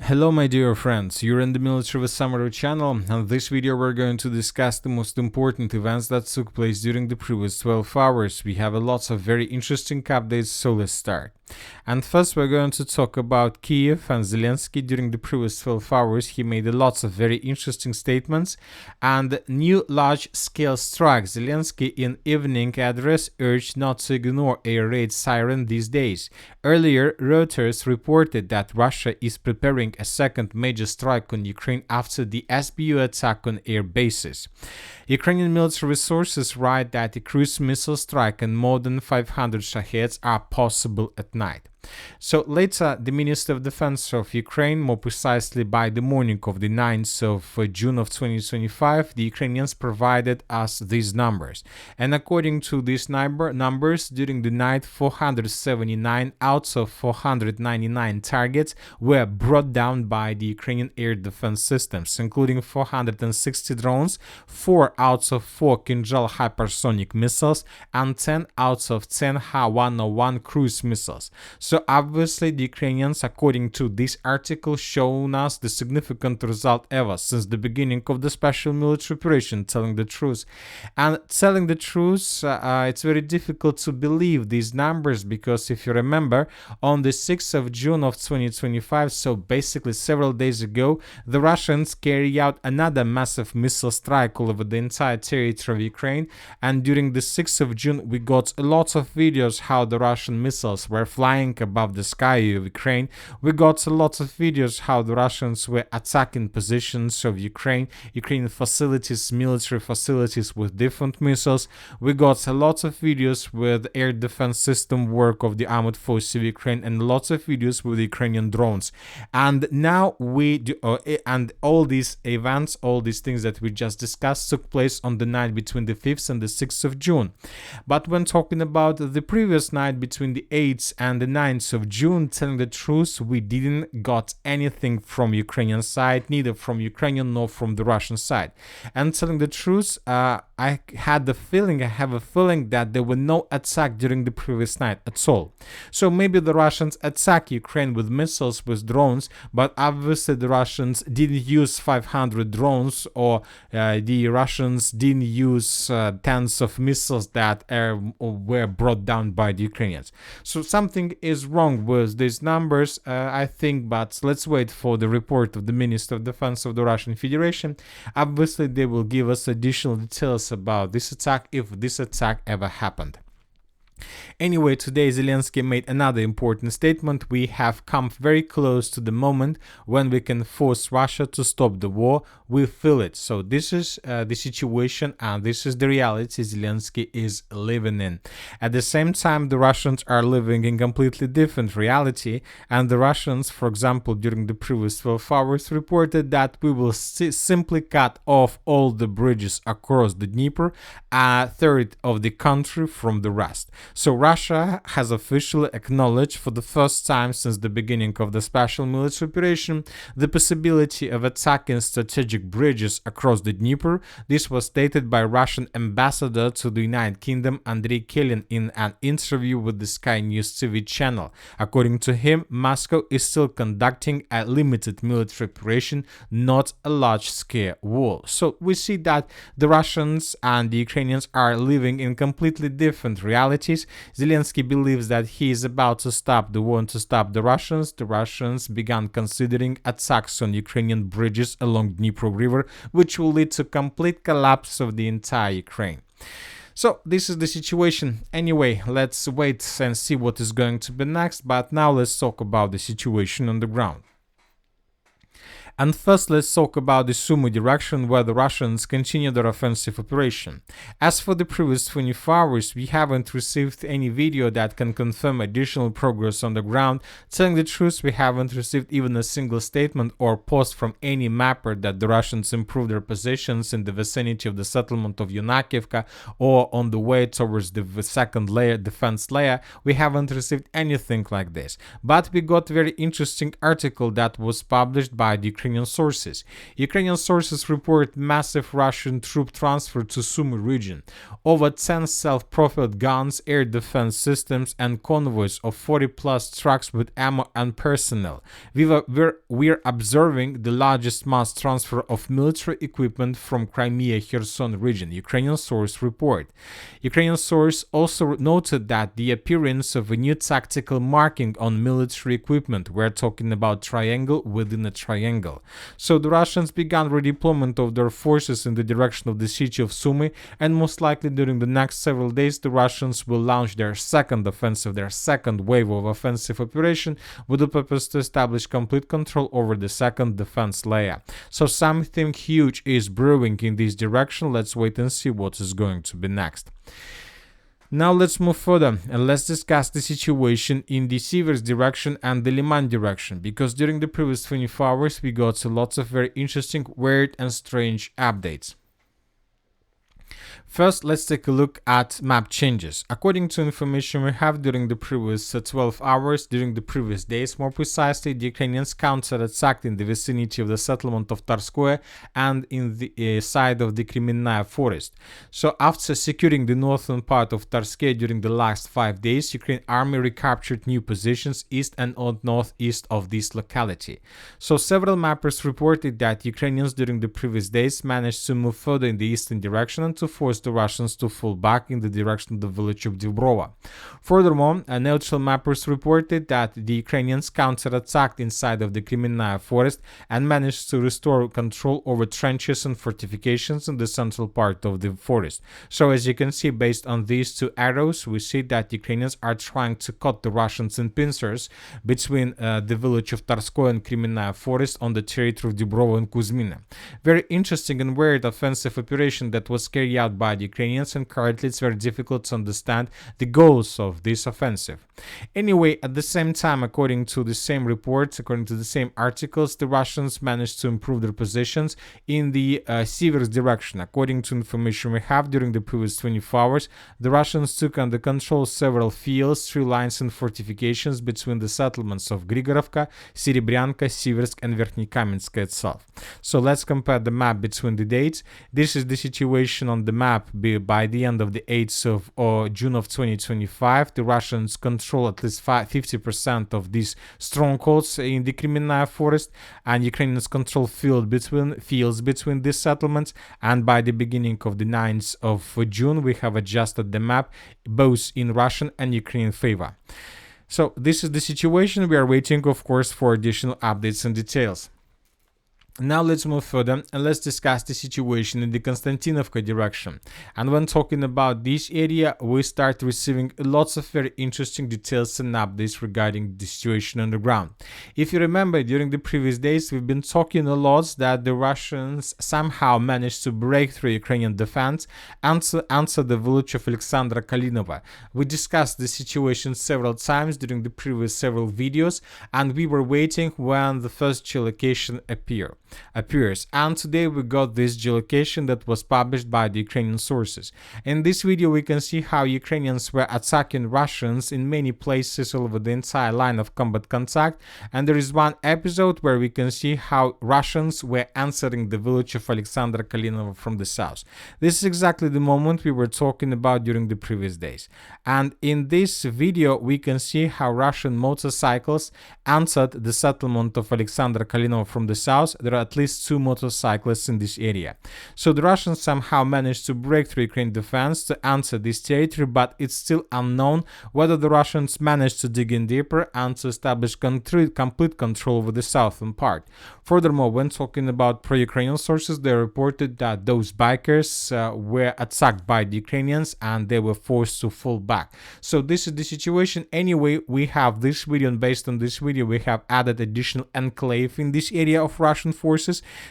Hello my dear friends, you're in the Military with Summary channel, and in this video we're going to discuss the most important events that took place during the previous 12 hours. We have a lots of very interesting updates, so let's start. And first we're going to talk about Kiev and Zelensky. During the previous 12 hours he made lots of very interesting statements and new large-scale strikes. Zelensky in evening address urged not to ignore air raid siren these days. Earlier, Reuters reported that Russia is preparing a second major strike on Ukraine after the SBU attack on air bases. Ukrainian military sources write that a cruise missile strike and more than 500 Shaheds are possible at night. So later, the Minister of Defense of Ukraine, more precisely by the morning of the 9th of June of 2025, the Ukrainians provided us these numbers. And according to these numbers, during the night, 479 out of 499 targets were brought down by the Ukrainian air defense systems, including 460 drones, 4 out of 4 Kinjal hypersonic missiles, and 10 out of 10 Ha-101 cruise missiles. So obviously the Ukrainians, according to this article, shown us the significant result ever since the beginning of the special military operation, telling the truth. And telling the truth, it's very difficult to believe these numbers, because if you remember, on the 6th of June of 2025, so basically several days ago, the Russians carried out another massive missile strike all over the entire territory of Ukraine, and during the 6th of June we got a lot of videos how the Russian missiles were flying above the sky of Ukraine. We got a lot of videos how the Russians were attacking positions of Ukrainian facilities, military facilities with different missiles. We got a lot of videos with air defense system work of the armored forces of Ukraine, and lots of videos with Ukrainian drones. And now we do, and all these events, all these things that we just discussed took place on the night between the 5th and the 6th of June. But when talking about the previous night between the 8th and the 9th of June, telling the truth, we didn't got anything from Ukrainian side, neither from Ukrainian nor from the Russian side. And telling the truth, I have a feeling that there were no attack during the previous night at all. So maybe the Russians attack Ukraine with missiles, with drones, but obviously the Russians didn't use 500 drones, or the Russians didn't use tens of missiles that were brought down by the Ukrainians. So something is wrong with these numbers, I think, but let's wait for the report of the Minister of Defense of the Russian Federation. Obviously they will give us additional details about this attack, if this attack ever happened. Anyway, today Zelensky made another important statement. We have come very close to the moment when we can force Russia to stop the war. We feel it. So this is the situation, and this is the reality Zelensky is living in. At the same time, the Russians are living in completely different reality, and the Russians, for example, during the previous 12 hours reported that we will simply cut off all the bridges across the Dnieper, a third of the country from the rest. So Russia has officially acknowledged for the first time since the beginning of the special military operation the possibility of attacking strategic bridges across the Dnieper. This was stated by Russian ambassador to the United Kingdom Andrei Kelin in an interview with the Sky News TV channel. According to him, Moscow is still conducting a limited military operation, not a large-scale war. So we see that the Russians and the Ukrainians are living in completely different realities. Zelensky believes that he is about to stop the war and to stop the Russians. The Russians began considering attacks on Ukrainian bridges along Dnipro River, which will lead to complete collapse of the entire Ukraine. So this is the situation. Anyway, let's wait and see what is going to be next, but now let's talk about the situation on the ground. And first, let's talk about the Sumo Direction, where the Russians continue their offensive operation. As for the previous 24 hours, we haven't received any video that can confirm additional progress on the ground. Telling the truth, we haven't received even a single statement or post from any mapper that the Russians improved their positions in the vicinity of the settlement of Yunakivka or on the way towards the second layer, defense layer. We haven't received anything like this. But we got a very interesting article that was published by the Ukrainian sources. Ukrainian sources report massive Russian troop transfer to Sumo region, over 10 self-propelled guns, air defense systems, and convoys of 40-plus trucks with ammo and personnel. We're observing the largest mass transfer of military equipment from Crimea, Kherson region, Ukrainian source report. Ukrainian source also noted that the appearance of a new tactical marking on military equipment, we're talking about triangle within a triangle. So the Russians began redeployment of their forces in the direction of the city of Sumy, and most likely during the next several days the Russians will launch their second offensive, their second wave of offensive operation, with the purpose to establish complete control over the second defense layer. So something huge is brewing in this direction. Let's wait and see what is going to be next. Now let's move further and let's discuss the situation in the Sivers direction and the Liman direction, because during the previous 24 hours we got lots of very interesting, weird and strange updates. First, let's take a look at map changes. According to information we have during the previous 12 hours, during the previous days, more precisely, the Ukrainians counter-attacked in the vicinity of the settlement of Tarskoye and in the side of the Kremenная forest. So after securing the northern part of Tarskoye during the last 5 days, Ukraine army recaptured new positions east and northeast of this locality. So several mappers reported that Ukrainians during the previous days managed to move further in the eastern direction and to force the Russians to fall back in the direction of the village of Dnipropetrovsk. Furthermore, neutral mappers reported that the Ukrainians counter-attacked inside of the Kremenная forest and managed to restore control over trenches and fortifications in the central part of the forest. So as you can see, based on these two arrows, we see that Ukrainians are trying to cut the Russians in pincers between the village of Tarskoye and Kremenная forest on the territory of Dnipropetrovsk and Kuzmina. Very interesting and weird offensive operation that was carried out by the Ukrainians, and currently it's very difficult to understand the goals of this offensive. Anyway, at the same time, according to the same reports, according to the same articles, the Russians managed to improve their positions in the Sivers direction. According to information we have, during the previous 24 hours, the Russians took under control several fields, tree lines and fortifications between the settlements of Grigorovka, Serebryanka, Siversk and Verkhnykamensk itself. So let's compare the map between the dates. This is the situation on the map by the end of the 8th of June of 2025. The Russians control at least 50% of these strongholds in the Kremenная forest, and Ukrainians control fields between these settlements. And by the beginning of the 9th of June, we have adjusted the map both in Russian and Ukrainian favor. So this is the situation. We are waiting, of course, for additional updates and details. Now let's move further and let's discuss the situation in the Constantinovka direction. And when talking about this area, we start receiving lots of very interesting details and updates regarding the situation on the ground. If you remember, during the previous days, we've been talking a lot that the Russians somehow managed to break through Ukrainian defense and to answer the village of Alexandra Kalinova. We discussed the situation several times during the previous several videos, and we were waiting when the first geolocation appears, and today we got this geolocation that was published by the Ukrainian sources. In this video we can see how Ukrainians were attacking Russians in many places all over the entire line of combat contact, and there is one episode where we can see how Russians were answering the village of Alexandra Kalinova from the south. This is exactly the moment we were talking about during the previous days, and in this video we can see how Russian motorcycles answered the settlement of Alexandra Kalinova from the south. There are at least 2 motorcyclists in this area. So the Russians somehow managed to break through Ukrainian defense to answer this territory, but it's still unknown whether the Russians managed to dig in deeper and to establish complete control over the southern part. Furthermore, when talking about pro-Ukrainian sources, they reported that those bikers were attacked by the Ukrainians and they were forced to fall back. So this is the situation. Anyway, we have this video, and based on this video we have added additional enclave in this area of Russian forces,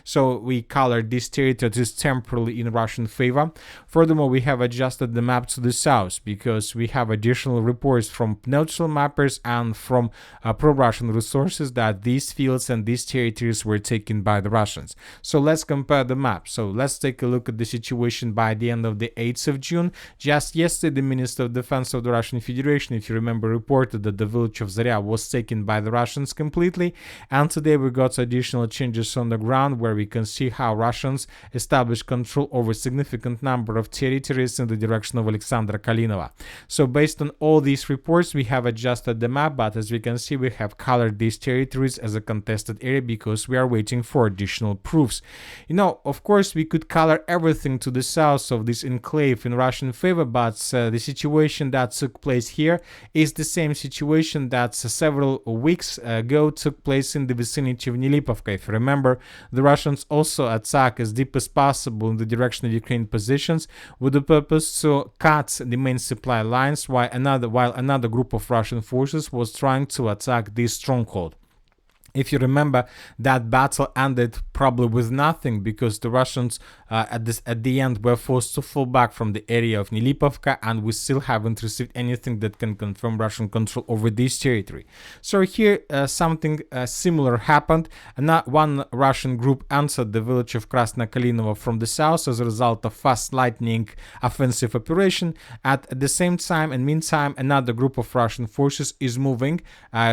so we colored this territory just temporarily in Russian favor. Furthermore, we have adjusted the map to the south because we have additional reports from neutral mappers and from pro-Russian resources that these fields and these territories were taken by the Russians. So let's compare the map. So let's take a look at the situation by the end of the 8th of June. Just yesterday, the Minister of Defense of the Russian Federation, if you remember, reported that the village of Zarya was taken by the Russians completely, and today we got additional changes on the ground where we can see how Russians establish control over a significant number of territories in the direction of Alexandra Kalinova. So based on all these reports, we have adjusted the map, but as we can see, we have colored these territories as a contested area because we are waiting for additional proofs. Of course, we could color everything to the south of this enclave in Russian favor, but the situation that took place here is the same situation that several weeks ago took place in the vicinity of Dnipropetrovsk. If you remember, the Russians also attack as deep as possible in the direction of Ukraine positions with the purpose to cut the main supply lines, while another group of Russian forces was trying to attack this stronghold. If you remember, that battle ended probably with nothing because the Russians at the end were forced to fall back from the area of Dnipropetrovsk, and we still haven't received anything that can confirm Russian control over this territory. So here something similar happened. One Russian group entered the village of Krasna Kalinova from the south as a result of fast lightning offensive operation. At the same time and meantime, another group of Russian forces is moving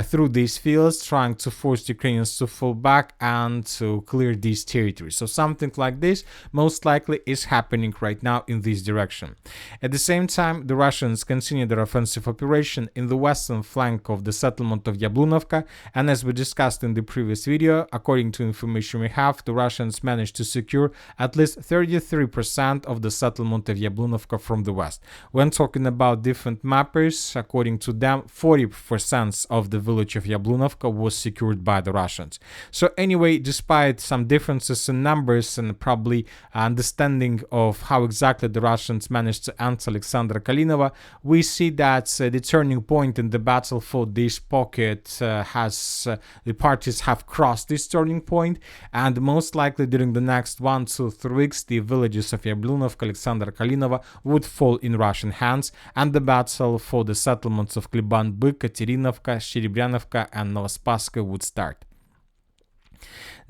through these fields, trying to force Ukrainians to fall back and to clear these territories. So something like this most likely is happening right now in this direction. At the same time, the Russians continue their offensive operation in the western flank of the settlement of Yablunovka, and as we discussed in the previous video, according to information we have, the Russians managed to secure at least 33% of the settlement of Yablunovka from the west. When talking about different mappers, according to them, 40% of the village of Yablunovka was secured by the Russians. So anyway, despite some differences in numbers and probably understanding of how exactly the Russians managed to enter Alexandra Kalinova, we see that the turning point in the battle for this pocket the parties have crossed this turning point, and most likely during the next 1 to 3 weeks, the villages of Yablunovka, Alexandra Kalinova would fall in Russian hands, and the battle for the settlements of Kleban-Byk, Katerinovka, Sherebryanovka, and Novospaska would start.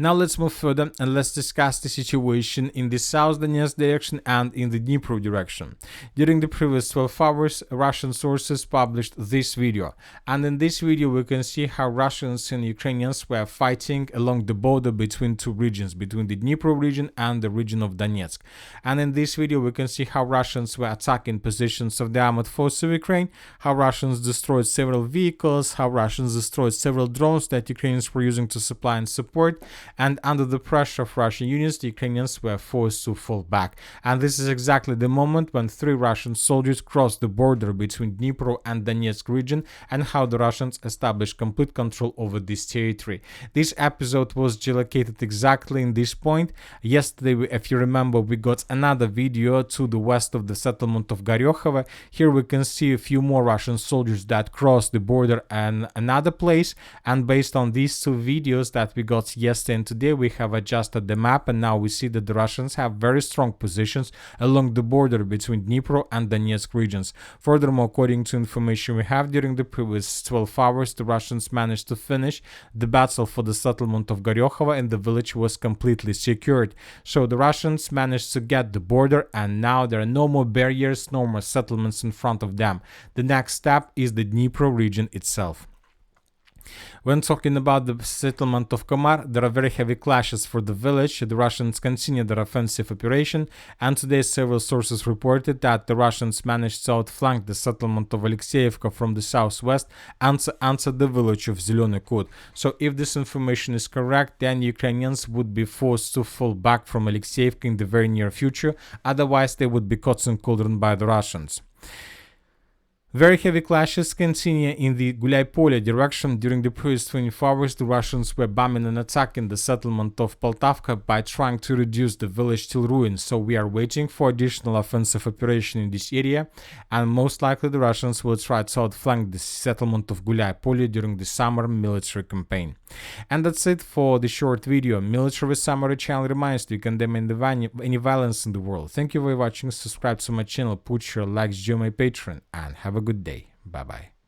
Now let's move further and let's discuss the situation in the South Donetsk direction and in the Dnipro direction. During the previous 12 hours, Russian sources published this video, and in this video we can see how Russians and Ukrainians were fighting along the border between two regions, between the Dnipro region and the region of Donetsk. And in this video we can see how Russians were attacking positions of the armored force of Ukraine, how Russians destroyed several vehicles, how Russians destroyed several drones that Ukrainians were using to supply and support, and under the pressure of Russian units, the Ukrainians were forced to fall back. And this is exactly the moment when 3 Russian soldiers crossed the border between Dnipro and Donetsk region, and how the Russians established complete control over this territory. This episode was geolocated exactly in this point. Yesterday, if you remember, we got another video to the west of the settlement of Goryokhova. Here we can see a few more Russian soldiers that crossed the border and another place, and based on these 2 videos that we got yesterday and today, we have adjusted the map, and now we see that the Russians have very strong positions along the border between Dnipro and Donetsk regions. Furthermore, according to information we have, during the previous 12 hours, the Russians managed to finish the battle for the settlement of Goryokhova, and the village was completely secured. So the Russians managed to get the border, and now there are no more barriers, no more settlements in front of them. The next step is the Dnipro region itself. When talking about the settlement of Komar, there are very heavy clashes for the village. The Russians continue their offensive operation, and today several sources reported that the Russians managed to outflank the settlement of Alexeyevka from the southwest and to enter the village of Zeleny Kut. So if this information is correct, then Ukrainians would be forced to fall back from Alexeyevka in the very near future, otherwise they would be caught in cauldron by the Russians. Very heavy clashes continue in the Gula direction. During the previous 24 hours, the Russians were bombing and attacking the settlement of Poltavka by trying to reduce the village till ruins. So we are waiting for additional offensive operation in this area, and most likely the Russians will try to outflank the settlement of Gula during the summer military campaign. And that's it for the short video. Military Summary channel reminds you to condemn any violence in the world. Thank you for watching. Subscribe to my channel, put your likes, join my Patreon, and have a good day. Bye bye.